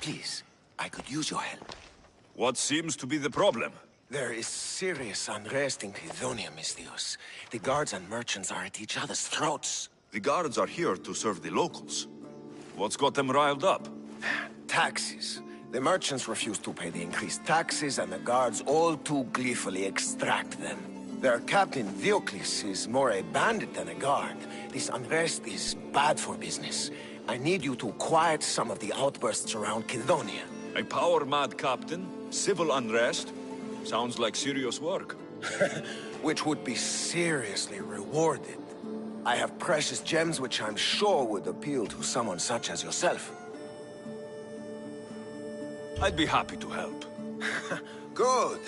Please, I could use your help. What seems to be the problem? There is serious unrest in Kydonia, Mistios. The guards and merchants are at each other's throats. The guards are here to serve the locals. What's got them riled up? Taxes. The merchants refuse to pay the increased taxes, and the guards all too gleefully extract them. Their captain, Diocles, is more a bandit than a guard. This unrest is bad for business. I need you to quiet some of the outbursts around Kydonia. A power-mad captain? Civil unrest? Sounds like serious work. Which would be seriously rewarded. I have precious gems which I'm sure would appeal to someone such as yourself. I'd be happy to help. Good.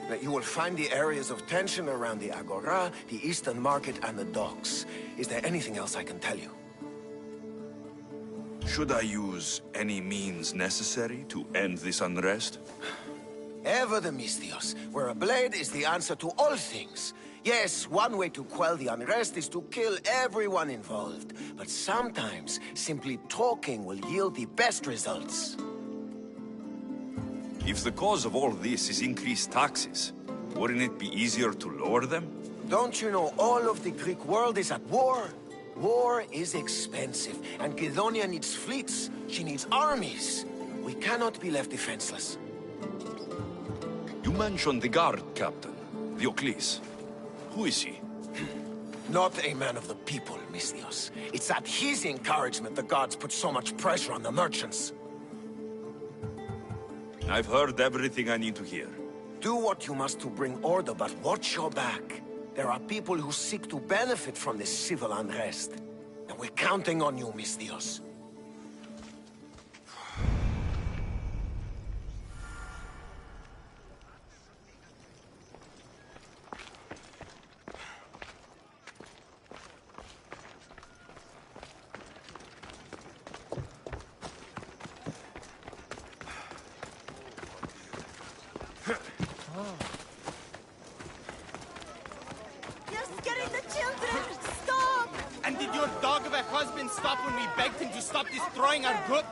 Now, you will find the areas of tension around the Agora, the Eastern Market, and the docks. Is there anything else I can tell you? Should I use any means necessary to end this unrest? Ever the Mistios, where a blade is the answer to all things. Yes, one way to quell the unrest is to kill everyone involved. But sometimes, simply talking will yield the best results. If the cause of all this is increased taxes, wouldn't it be easier to lower them? Don't you know all of the Greek world is at war? War is expensive, and Kydonia needs fleets. She needs armies. We cannot be left defenseless. You mentioned the guard captain, Diocles. Who is he? Not a man of the people, Mistios. It's at his encouragement the gods put so much pressure on the merchants. I've heard everything I need to hear. Do what you must to bring order, but watch your back. There are people who seek to benefit from this civil unrest. And we're counting on you, Mistios. Stop when we begged him to stop destroying our group?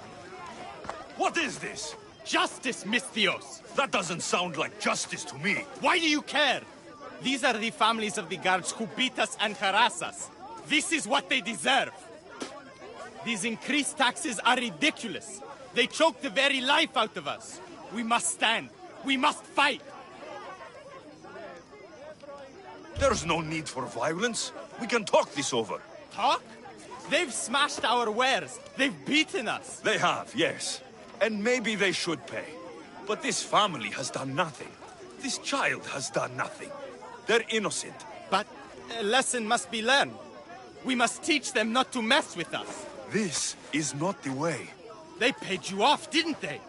What is this? Justice, Mistios! That doesn't sound like justice to me. Why do you care? These are the families of the guards who beat us and harass us. This is what they deserve. These increased taxes are ridiculous. They choke the very life out of us. We must stand. We must fight. There's no need for violence. We can talk this over. Talk? They've smashed our wares. They've beaten us. They have, yes. And maybe they should pay. But this family has done nothing. This child has done nothing. They're innocent. But a lesson must be learned. We must teach them not to mess with us. This is not the way. They paid you off, didn't they?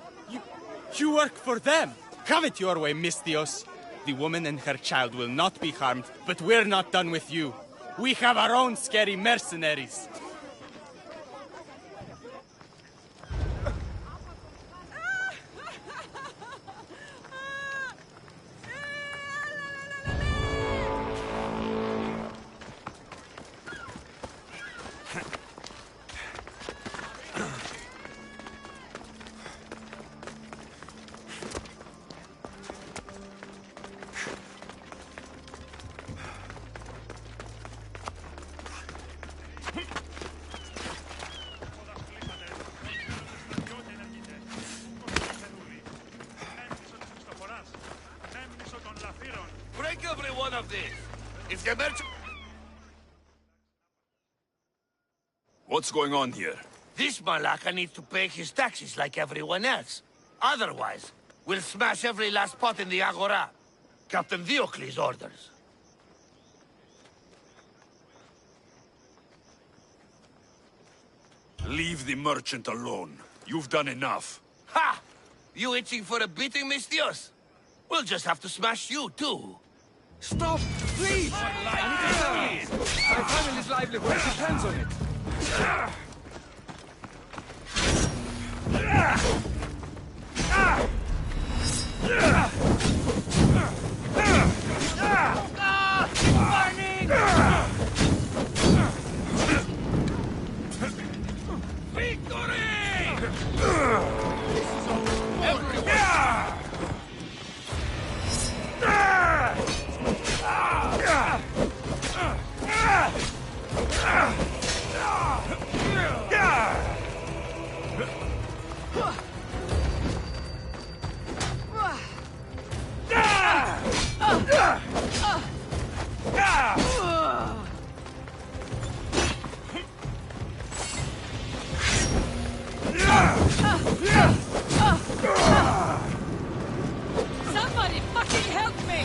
You work for them. Have it your way, Mistios. The woman and her child will not be harmed, but we're not done with you. We have our own scary mercenaries. Break every one of these. If the merchant... What's going on here? This Malaka needs to pay his taxes like everyone else. Otherwise, we'll smash every last pot in the Agora. Captain Diocles' orders. Leave the merchant alone. You've done enough. Ha! You itching for a beating, Mistios? We'll just have to smash you, too. Stop! Please! My family's livelihood depends on it. Keep burning! Victory! Somebody fucking help me!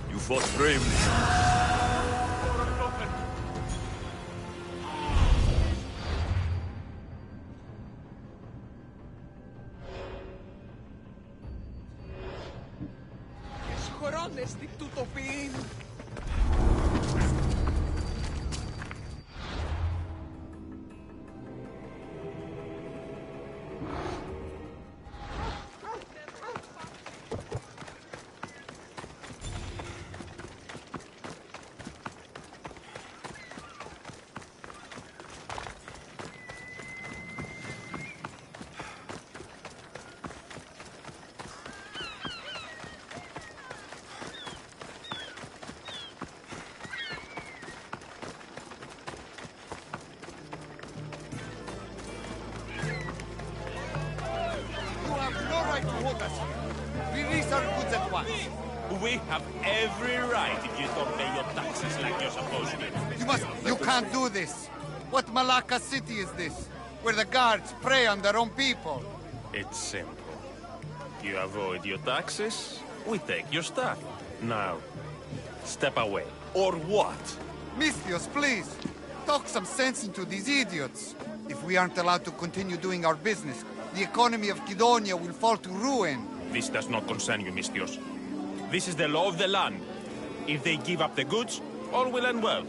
You fought bravely. Nestik tutopin! We have every right if you don't pay your taxes like you're supposed to. You can't do this. What Malacca city is this? Where the guards prey on their own people? It's simple. You avoid your taxes, we take your stuff. Now, step away. Or what? Misthios, please. Talk some sense into these idiots. If we aren't allowed to continue doing our business, the economy of Kidonia will fall to ruin. This does not concern you, Misthios. This is the law of the land. If they give up the goods, all will end well.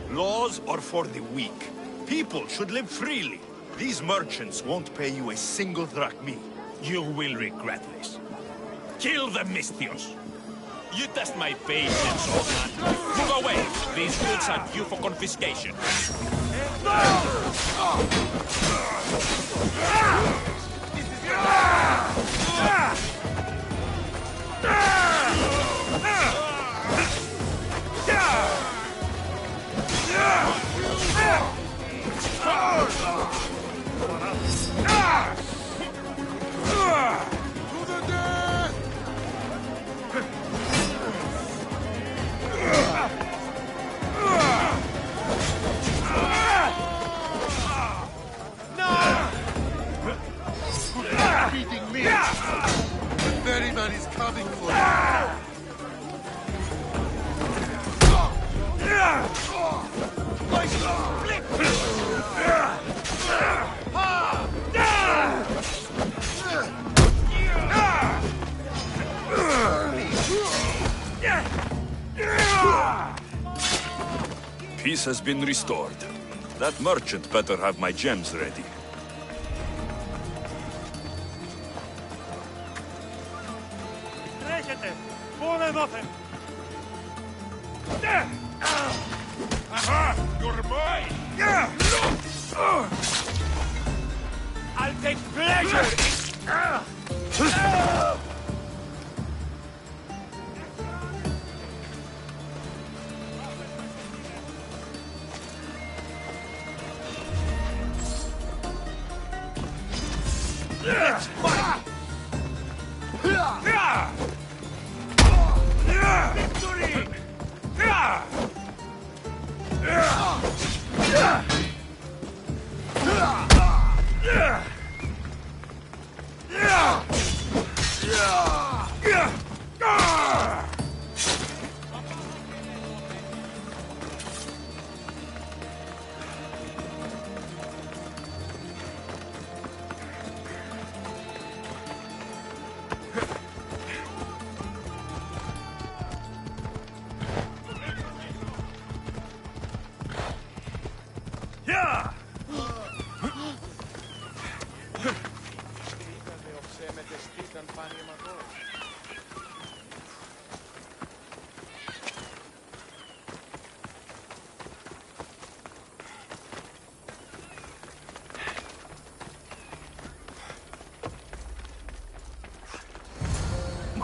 Laws are for the weak. People should live freely. These merchants won't pay you a single drachmi. You will regret this. Kill the Misthios. You test my patience, old man. Move away. These goods are due for confiscation. Beating me! The ferryman is coming for you! Peace has been restored. That merchant better have my gems ready. Aha! You're mine! I'll take pleasure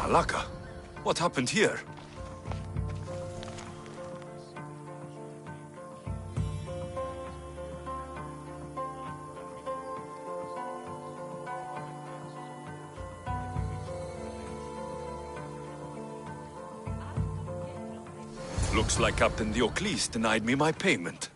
Malacca? What happened here? Looks like Captain Diocles denied me my payment.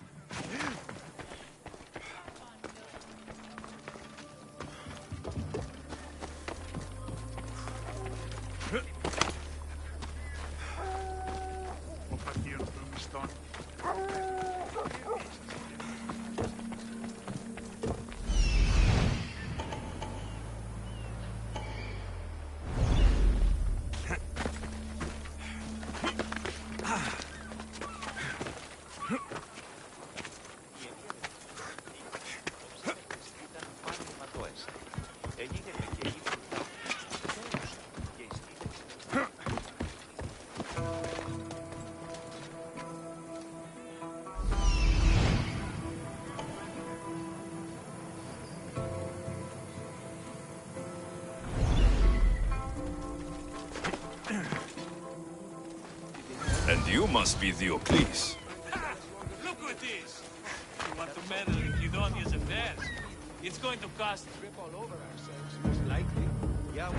And you must be Diocles. Ha! Look who it is! You want to meddle in Kidonia's affairs? It's going to cost... Trip all over ourselves, most likely. Yeah,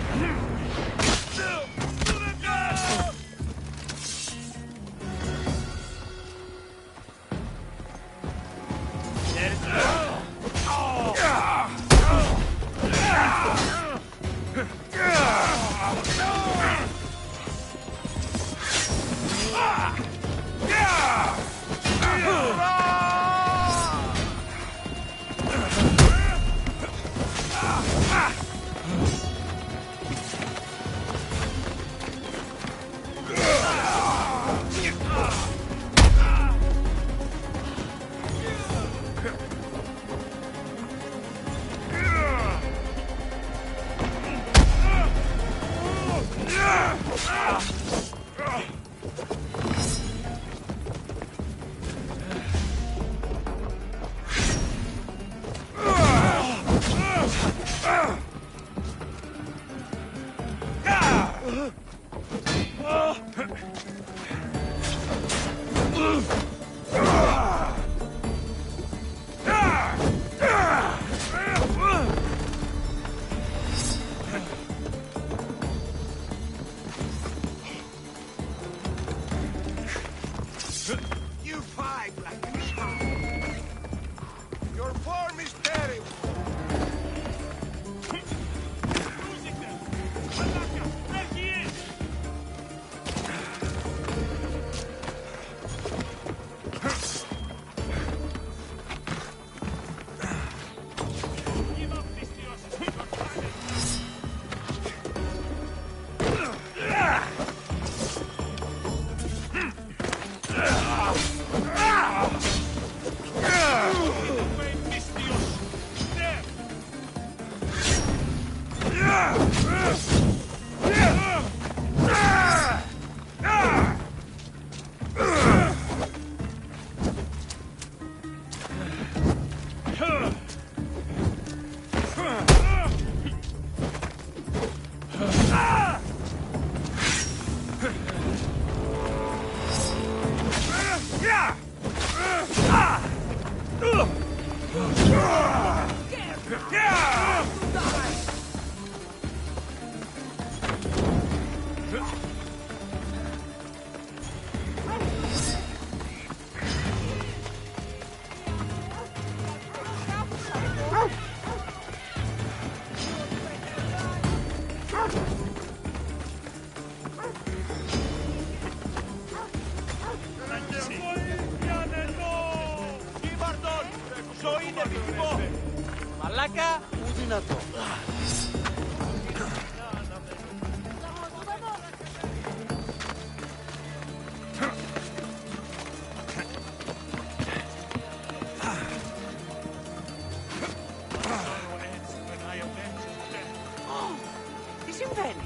You fight like a child. Your form is terrible. losing them! Malaka, there he is! Give up, Mistios! Your planet! Away, Mistios! There! Μαλάκα, ου δυνατό. Τι συμβαίνει?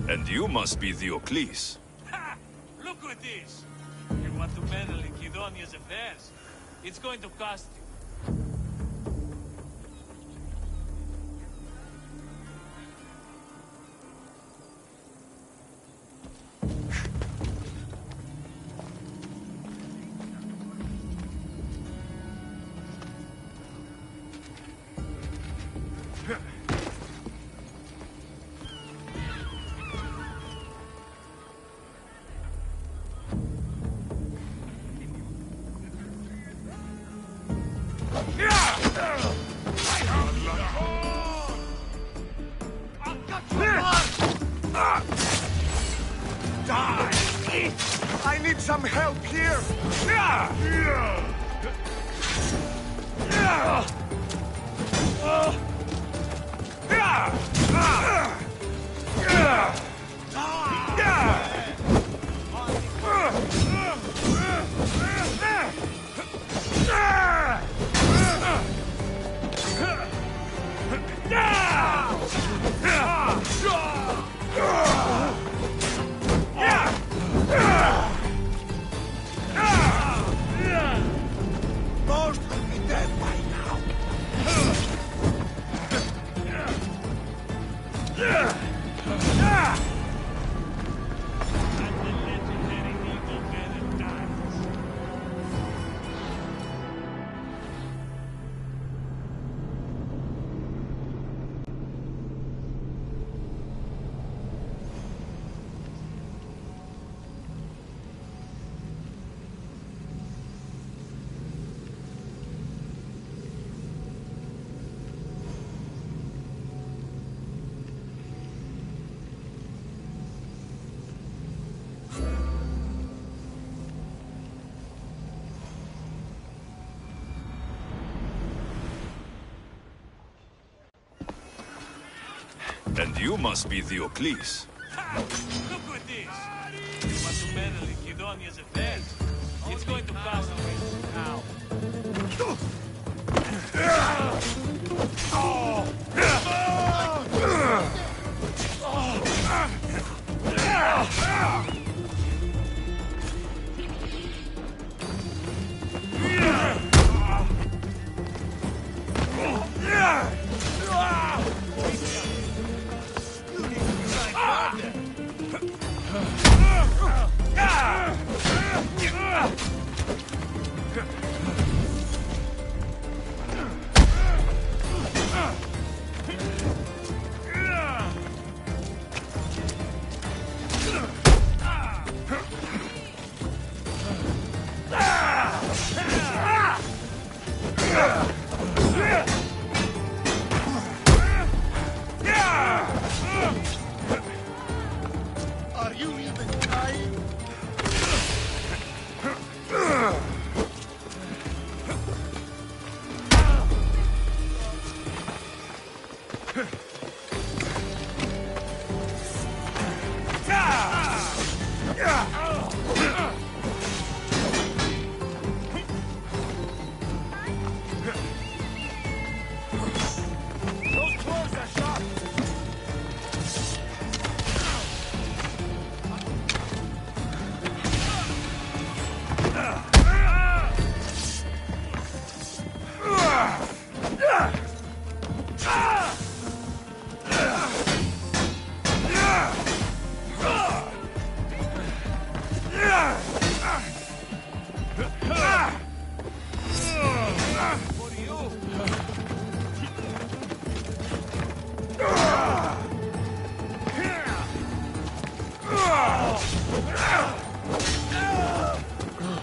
And you must be Diocles. Ha! Look at this! You want to meddle in Kidonia's affairs? It's going to cost you. I need some help here! Most will be dead by now. And the legendary Eagle Feather dies. And you must be Diocles. Ha! Look at this! You want to meddle in Kidonia's affairs? It's going to cost you. Now. Are you even trying? Those clothes are sharp.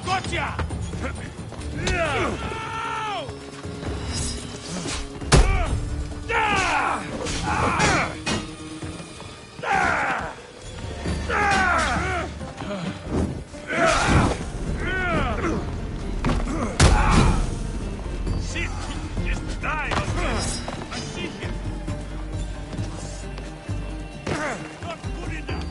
Gotcha! Shit! Just die on this! I see him! Not good enough!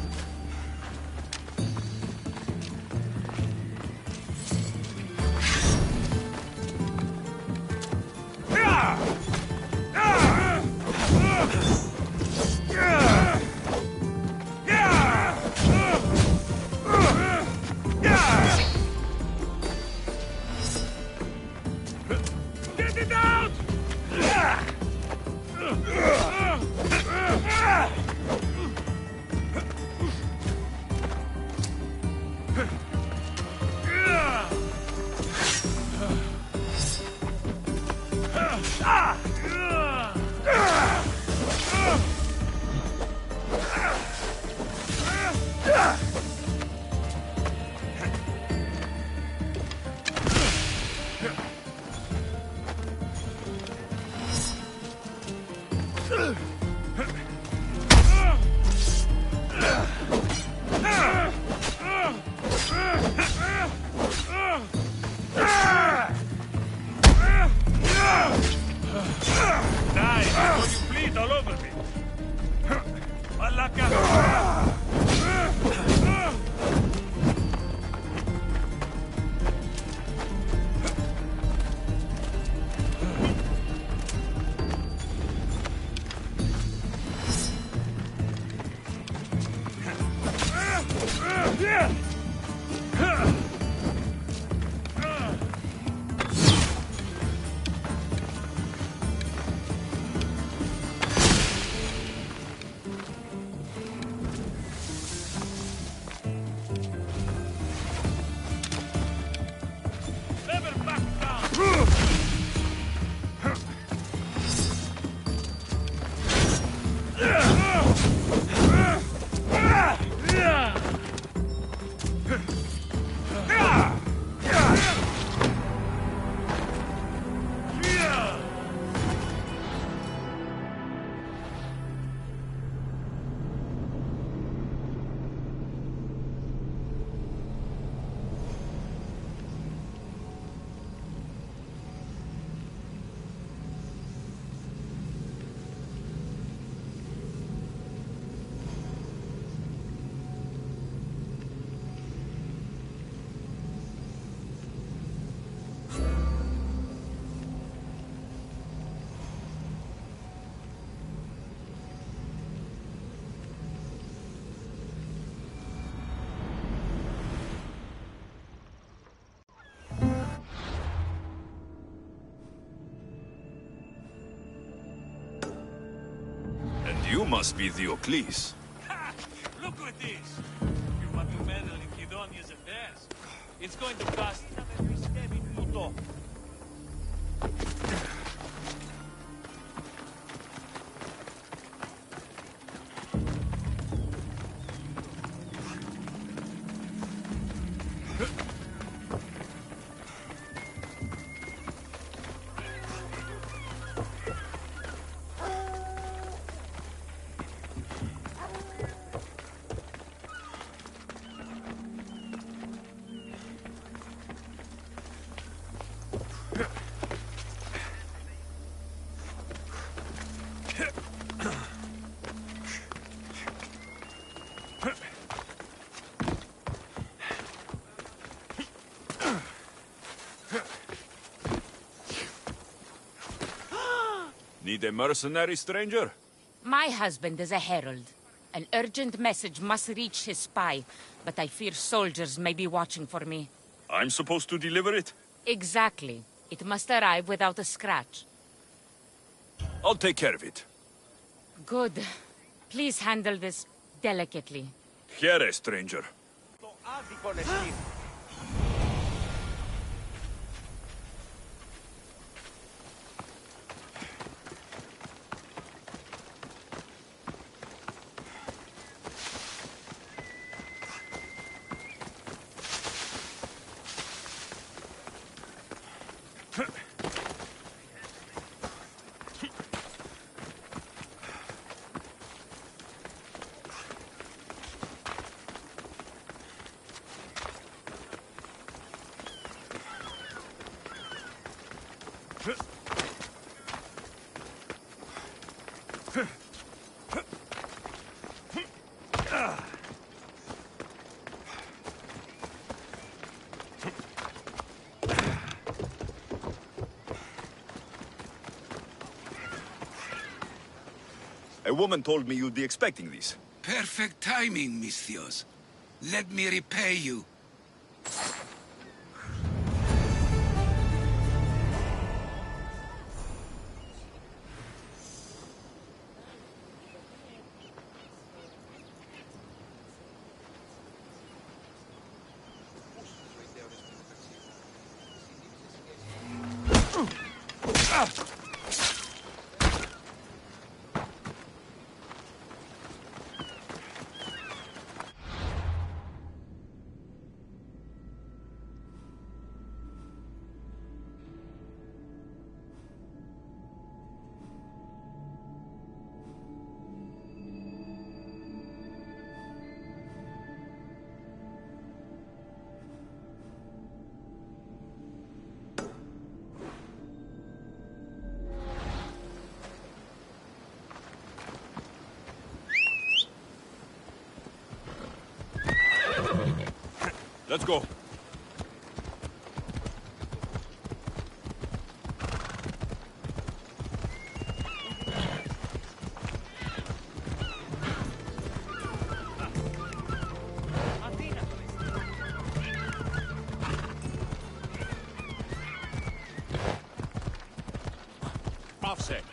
You must be Diocles. Ha! Look at this! You want to meddle in Kidonia's affairs? It's going to cost... Tuto. Need a mercenary, stranger? My husband is a herald. An urgent message must reach his spy, but I fear soldiers may be watching for me. I'm supposed to deliver it? Exactly. It must arrive without a scratch. I'll take care of it. Good. Please handle this delicately. Here, stranger. A woman told me you'd be expecting these. Perfect timing, Misthios. Let me repay you. Let's go. Offset.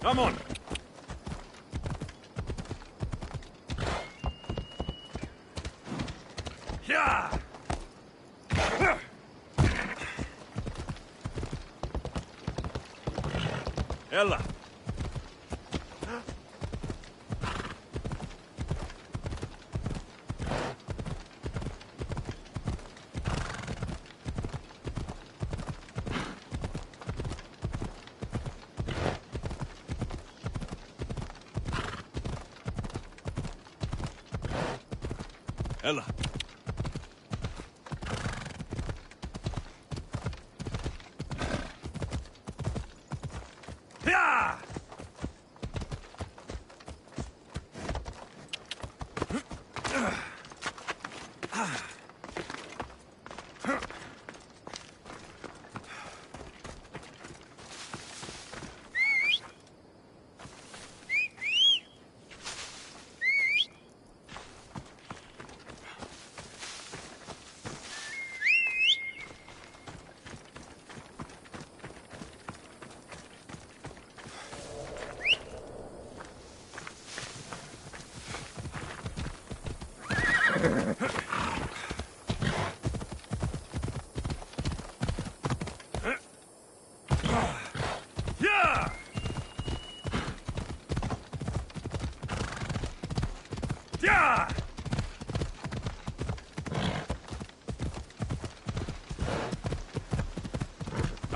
Come on. Yeah! Ella. Ella. Yeah!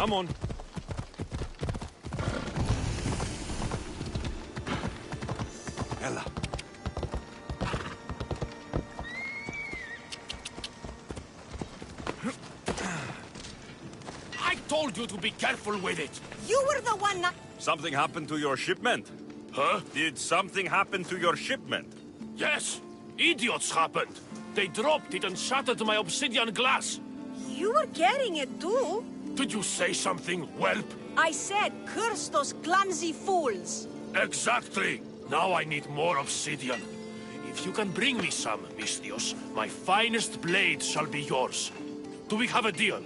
Come on. Ella. I told you to be careful with it. You were the one not... Something happened to your shipment? Huh? Did something happen to your shipment? Yes. Idiots happened. They dropped it and shattered my obsidian glass. You were carrying it too. Did you say something, whelp? I said, curse those clumsy fools. Exactly. Now I need more obsidian. If you can bring me some, Misthios, my finest blade shall be yours. Do we have a deal?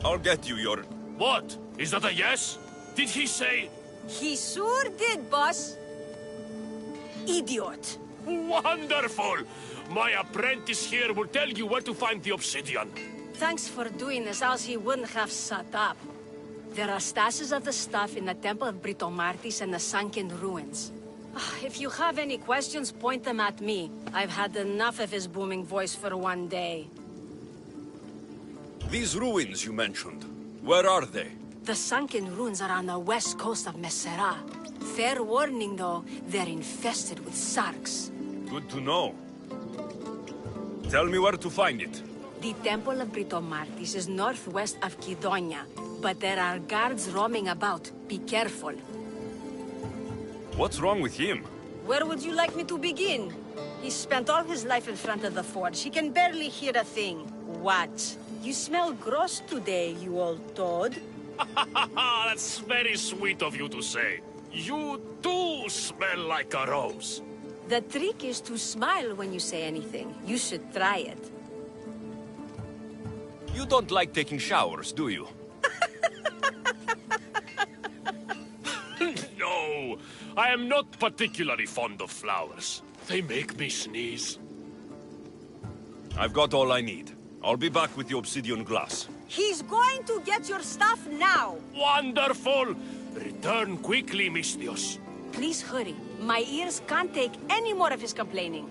I'll get you your... What? Is that a yes? Did he say... He sure did, boss. Idiot. Wonderful! My apprentice here will tell you where to find the obsidian. Thanks for doing this, else he wouldn't have set up. There are stashes of the stuff in the Temple of Britomartis and the sunken ruins. If you have any questions, point them at me. I've had enough of his booming voice for one day. These ruins you mentioned, where are they? The sunken ruins are on the west coast of Mesera. Fair warning, though, they're infested with sarks. Good to know. Tell me where to find it. The Temple of Britomartis is northwest of Kidonia, but there are guards roaming about. Be careful. What's wrong with him? Where would you like me to begin? He spent all his life in front of the forge. He can barely hear a thing. What? You smell gross today, you old toad. That's very sweet of you to say. You do smell like a rose. The trick is to smile when you say anything. You should try it. You don't like taking showers, do you? No, I am not particularly fond of flowers. They make me sneeze. I've got all I need. I'll be back with the obsidian glass. He's going to get your stuff now. Wonderful! Return quickly, Misthios. Please hurry. My ears can't take any more of his complaining.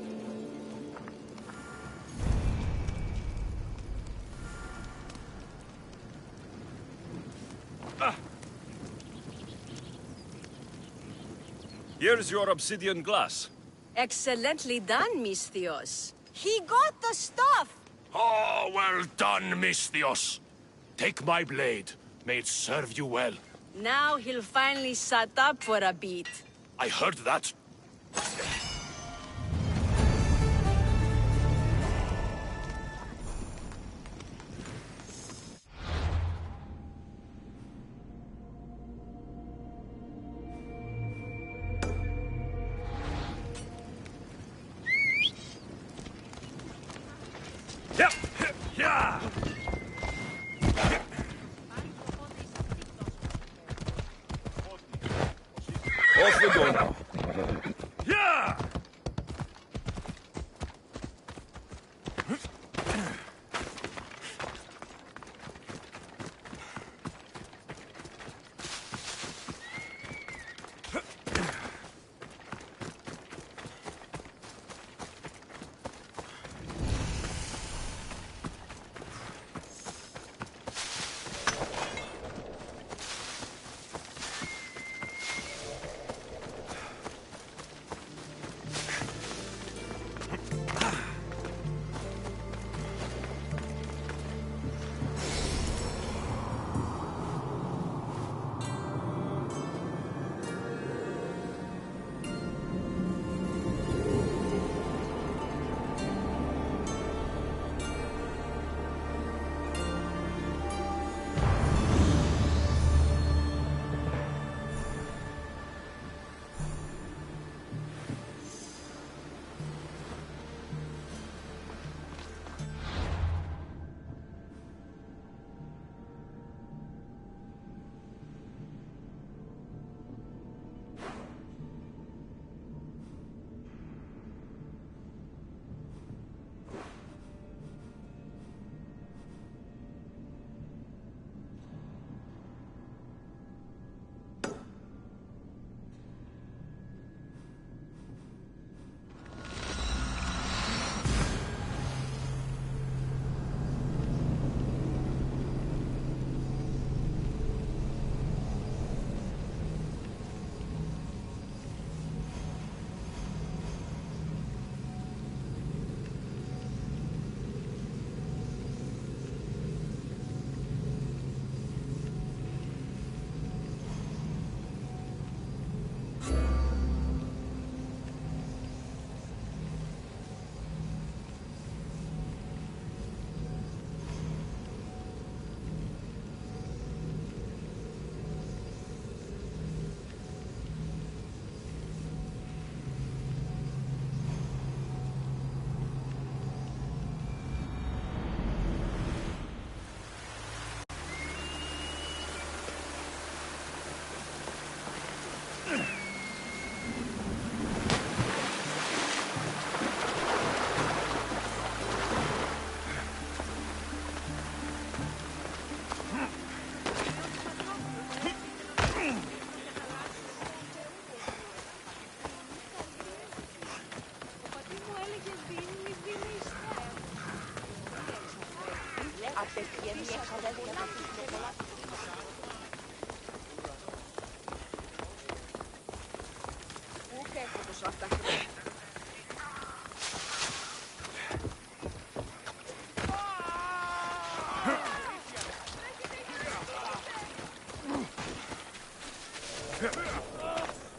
Here's your obsidian glass. Excellently done, Misthios. He got the stuff! Oh, well done, Misthios. Take my blade. May it serve you well. Now he'll finally shut up for a bit. I heard that. Yeah! Off we go now. Yeah!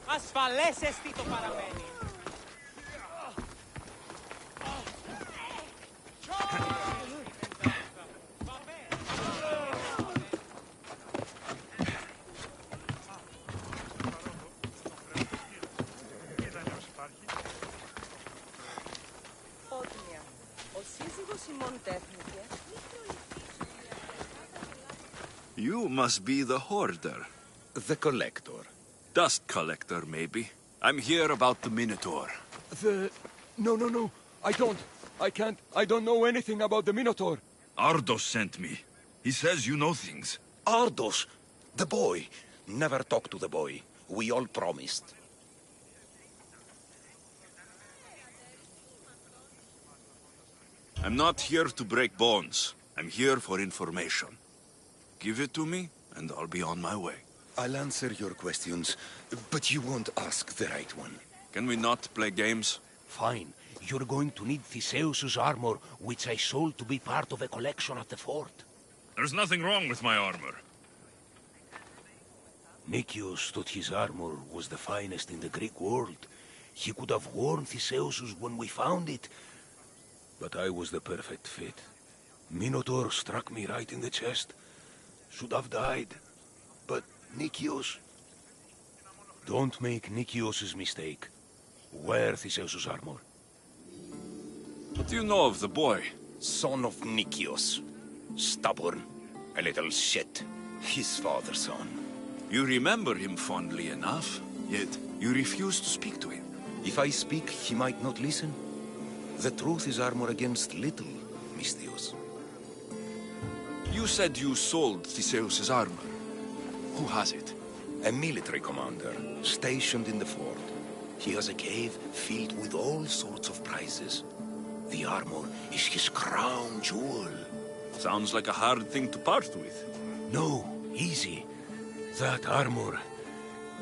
Ασφαλές εστί το παραμένει. You must be the hoarder. The collector. Dust collector, maybe. I'm here about the Minotaur. No. I can't. I don't know anything about the Minotaur. Ardos sent me. He says you know things. Ardos, the boy. Never talk to the boy. We all promised. I'm not here to break bones. I'm here for information. Give it to me, and I'll be on my way. I'll answer your questions, but you won't ask the right one. Can we not play games? Fine. You're going to need Theseus's armor, which I sold to be part of a collection at the fort. There's nothing wrong with my armor. Nicias thought his armor was the finest in the Greek world. He could have worn Theseus's when we found it, but I was the perfect fit. Minotaur struck me right in the chest. Should have died. But Nicias... Don't make Nicias's mistake. Wear Theseus's armor. What do you know of the boy? Son of Nicias. Stubborn. A little shit. His father's son. You remember him fondly enough, yet you refuse to speak to him. If I speak, he might not listen. The truth is armor against little, Misthios. You said you sold Theseus's armor. Who has it? A military commander, stationed in the fort. He has a cave filled with all sorts of prizes. The armor is his crown jewel. Sounds like a hard thing to part with. No, easy. That armor,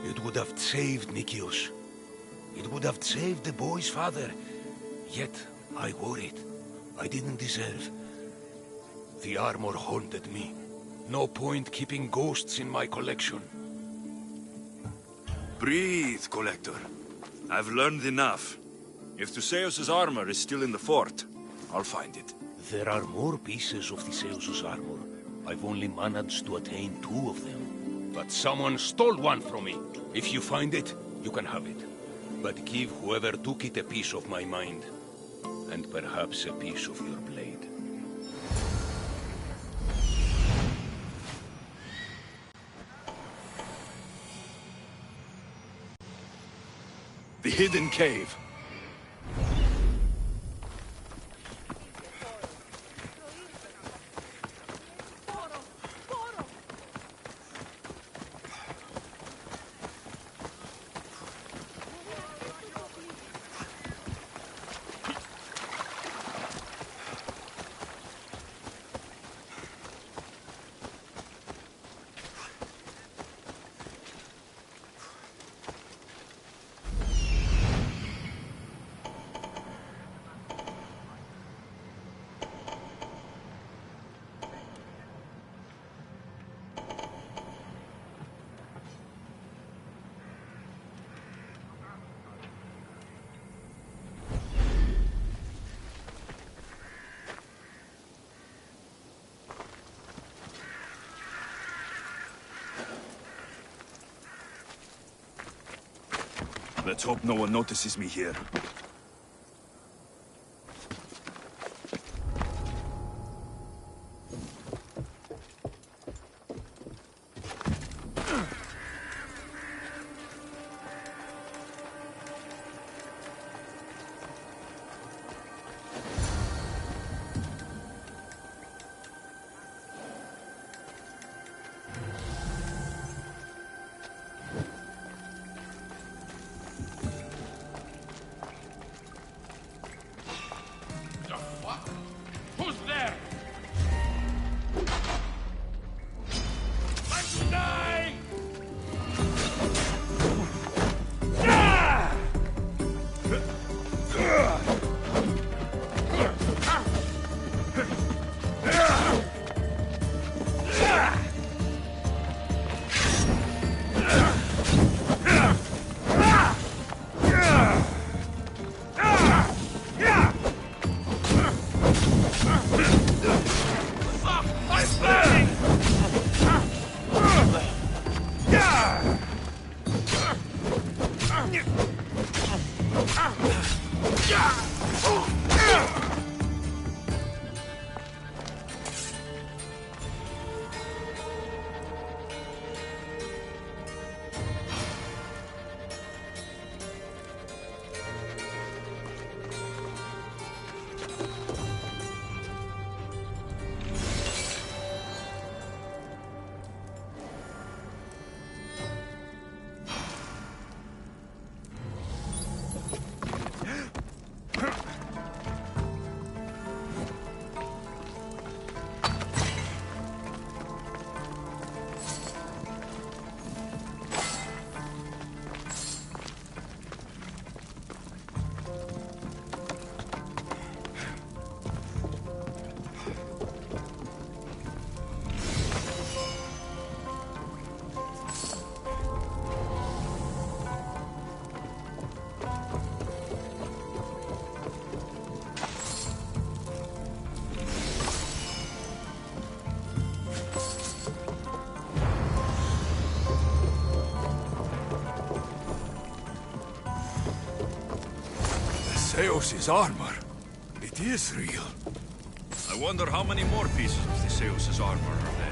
it would have saved Nicias. It would have saved the boy's father. Yet, I wore it. I didn't deserve. The armor haunted me. No point keeping ghosts in my collection. Breathe, Collector. I've learned enough. If Theseus's armor is still in the fort, I'll find it. There are more pieces of Theseus's armor. I've only managed to attain 2 of them. But someone stole one from me. If you find it, you can have it. But give whoever took it a piece of my mind. And perhaps a piece of your blade. The hidden cave. Let's hope no one notices me here. Zeus's armor. It is real. I wonder how many more pieces of the Zeus's armor are there.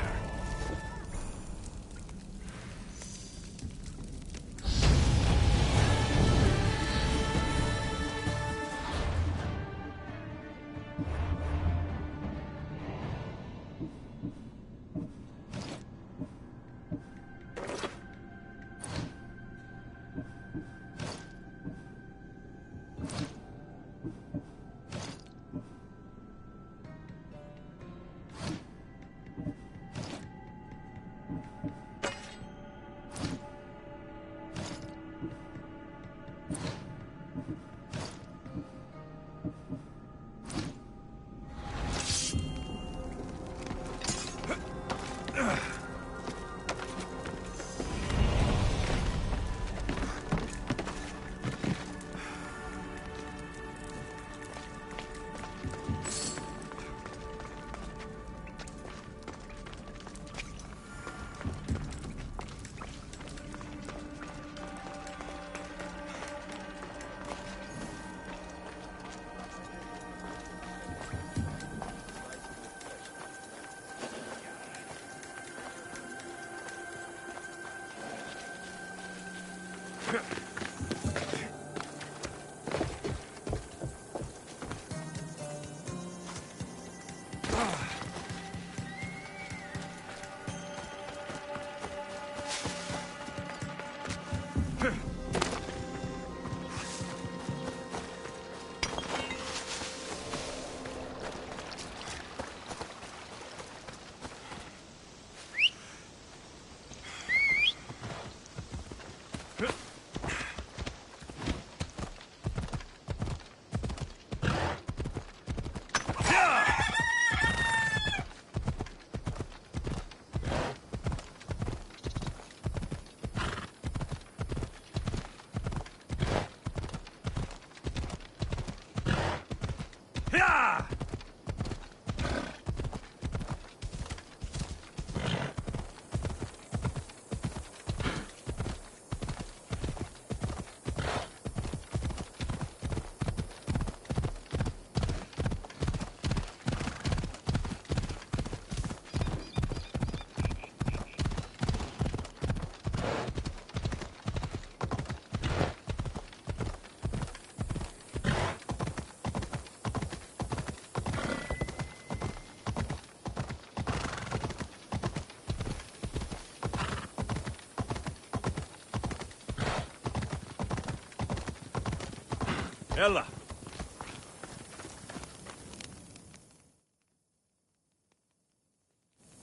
Ella!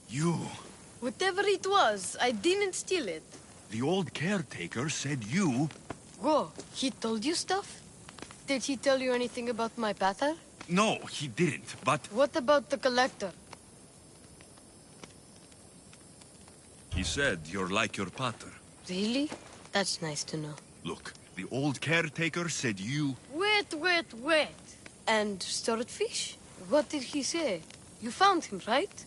You... Whatever it was, I didn't steal it. The old caretaker said you... Whoa, he told you stuff? Did he tell you anything about my pater? No, he didn't, but... What about the collector? He said you're like your pater. Really? That's nice to know. Look, the old caretaker said you... Wait. And swordfish? What did he say? You found him, right?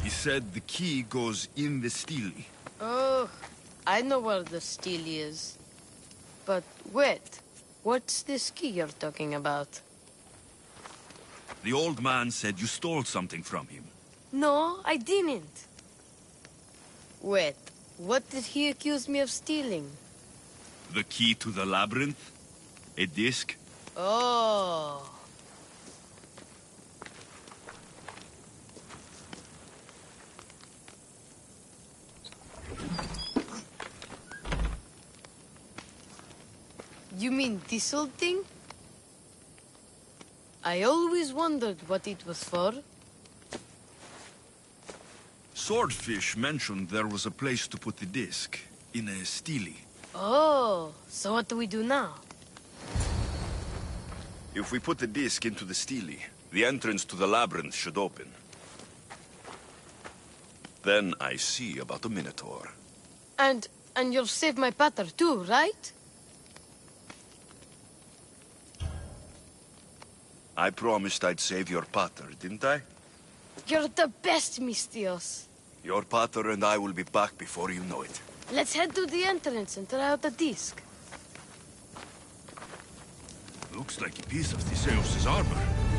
He said the key goes in the stele. Oh, I know where the steel is. But wait, what's this key you're talking about? The old man said you stole something from him. No, I didn't. Wait, what did he accuse me of stealing? The key to the labyrinth? A disc? Oh. You mean this old thing? I always wondered what it was for. Swordfish mentioned there was a place to put the disc. In a stele. Oh, so what do we do now? If we put the disc into the stele, the entrance to the labyrinth should open. Then I see about the Minotaur. And you'll save my pater too, right? I promised I'd save your pater, didn't I? You're the best, Mistios. Your pater and I will be back before you know it. Let's head to the entrance and try out the disc. Looks like a piece of Theseus' armor.